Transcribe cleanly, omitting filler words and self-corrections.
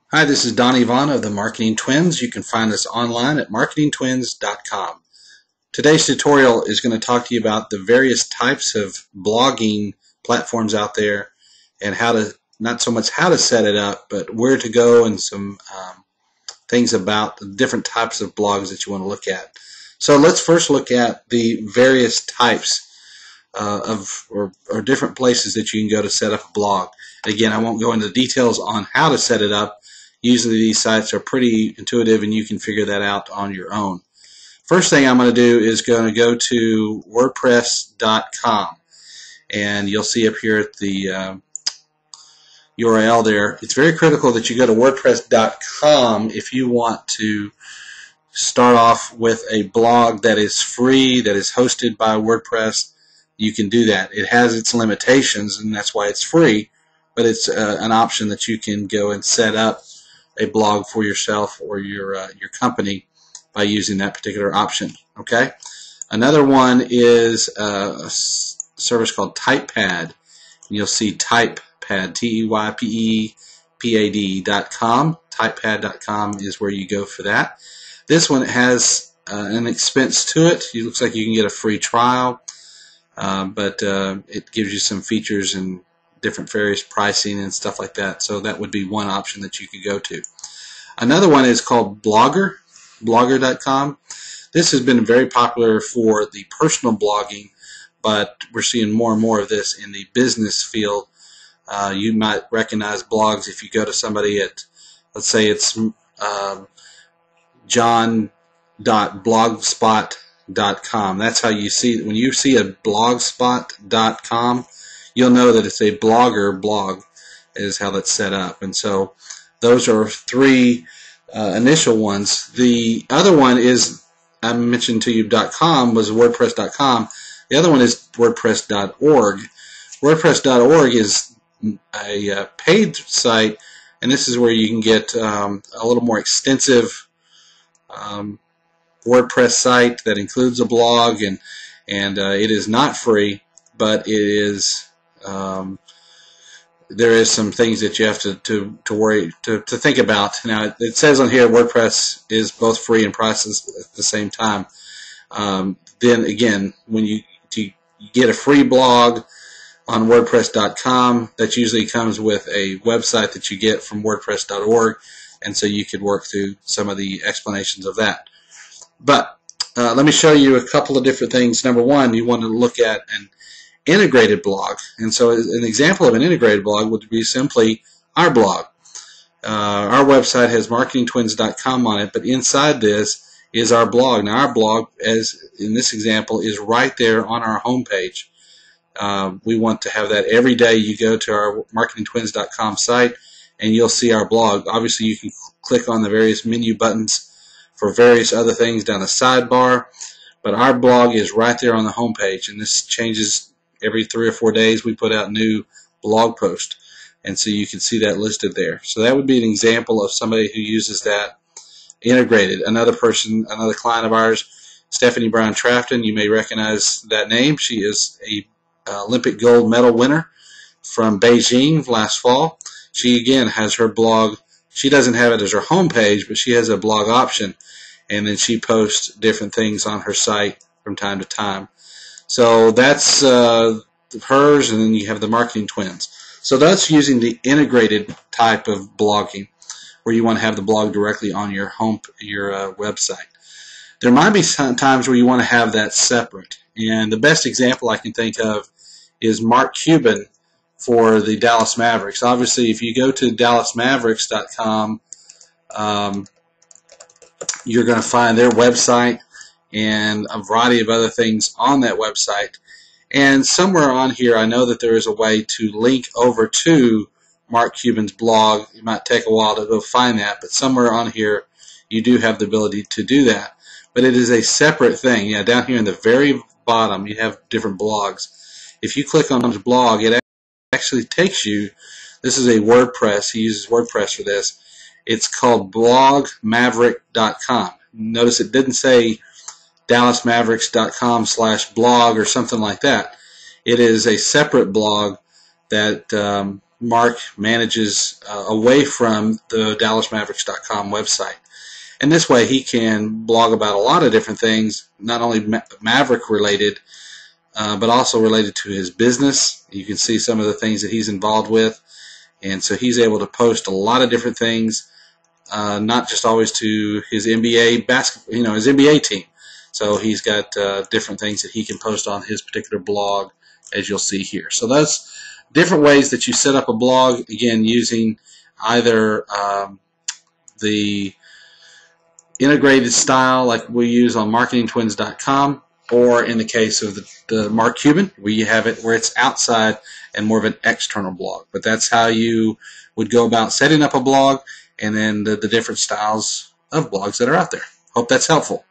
Hi, this is Don Ivana of the Marketing Twins. You can find us online at marketingtwins.com. Today's tutorial is going to talk to you about the various types of blogging platforms out there and how to, not so much how to set it up, but where to go and some things about the different types of blogs that you want to look at. So let's first look at the various types or different places that you can go to set up a blog. Again, I won't go into details on how to set it up. Usually these sites are pretty intuitive and you can figure that out on your own. First thing I'm going to do is going to go to WordPress.com, and you'll see up here at the URL there. It's very critical that you go to WordPress.com if you want to start off with a blog that is free, that is hosted by WordPress. You can do that. It has its limitations, and that's why it's free, but it's an option that you can go and set up a blog for yourself or your company by using that particular option. Okay. Another one is a service called TypePad. And you'll see TypePad, TypePad.com. TypePad.com is where you go for that. This one has an expense to it. It looks like you can get a free trial, but it gives you some features and different various pricing and stuff like that. So that would be one option that you could go to. Another one is called Blogger, Blogger.com. This has been very popular for the personal blogging, but we're seeing more and more of this in the business field. You might recognize blogs if you go to somebody at, let's say it's john.blogspot.com. That's how you see it. When you see a blogspot.com, you'll know that it's a blogger blog is how that's set up. And so those are three initial ones. The other one is, I mentioned to you, .com was WordPress.com. The other one is WordPress.org. WordPress.org is a paid site, and this is where you can get a little more extensive WordPress site that includes a blog, and it is not free, but it is there is some things that you have to think about. Now it says on here WordPress is both free and priceless at the same time. Then again, when you get a free blog on WordPress.com, that usually comes with a website that you get from WordPress.org, and so you could work through some of the explanations of that. But let me show you a couple of different things. Number one, you want to look at an integrated blog, and so an example of an integrated blog would be simply our blog. Our website has marketingtwins.com on it, but inside this is our blog. Now our blog, as in this example, is right there on our homepage. We want to have that every day. You go to our marketingtwins.com site and you'll see our blog. Obviously you can click on the various menu buttons for various other things down the sidebar, but our blog is right there on the homepage, and this changes every 3 or 4 days. We put out new blog posts, and so you can see that listed there. So that would be an example of somebody who uses that integrated. Another client of ours, Stephanie Brown Trafton, you may recognize that name. She is a Olympic gold medal winner from Beijing last fall. She again has her blog. She doesn't have it as her homepage, but she has a blog option, and then she posts different things on her site from time to time. So that's hers, and then you have the Marketing Twins. So that's using the integrated type of blogging, where you want to have the blog directly on your website. There might be some times where you want to have that separate, and the best example I can think of is Mark Cuban for the Dallas Mavericks. Obviously, if you go to dallasmavericks.com, you're going to find their website and a variety of other things on that website. And somewhere on here, I know that there is a way to link over to Mark Cuban's blog. It might take a while to go find that, but somewhere on here, you do have the ability to do that. But it is a separate thing. Yeah, down here in the very bottom, you have different blogs. If you click on his blog, it actually takes you, this is a WordPress, he uses WordPress for this. It's called blogmaverick.com. Notice it didn't say dallasmavericks.com/blog or something like that. It is a separate blog that Mark manages away from the DallasMavericks.com website. And this way he can blog about a lot of different things, not only Maverick related, but also related to his business. You can see some of the things that he's involved with. And so he's able to post a lot of different things, not just always to his NBA basketball, his NBA team. So he's got different things that he can post on his particular blog, as you'll see here. So that's different ways that you set up a blog, again, using either the integrated style like we use on marketingtwins.com, or in the case of the Mark Cuban, where you have it where it's outside and more of an external blog. But that's how you would go about setting up a blog, and then the different styles of blogs that are out there. Hope that's helpful.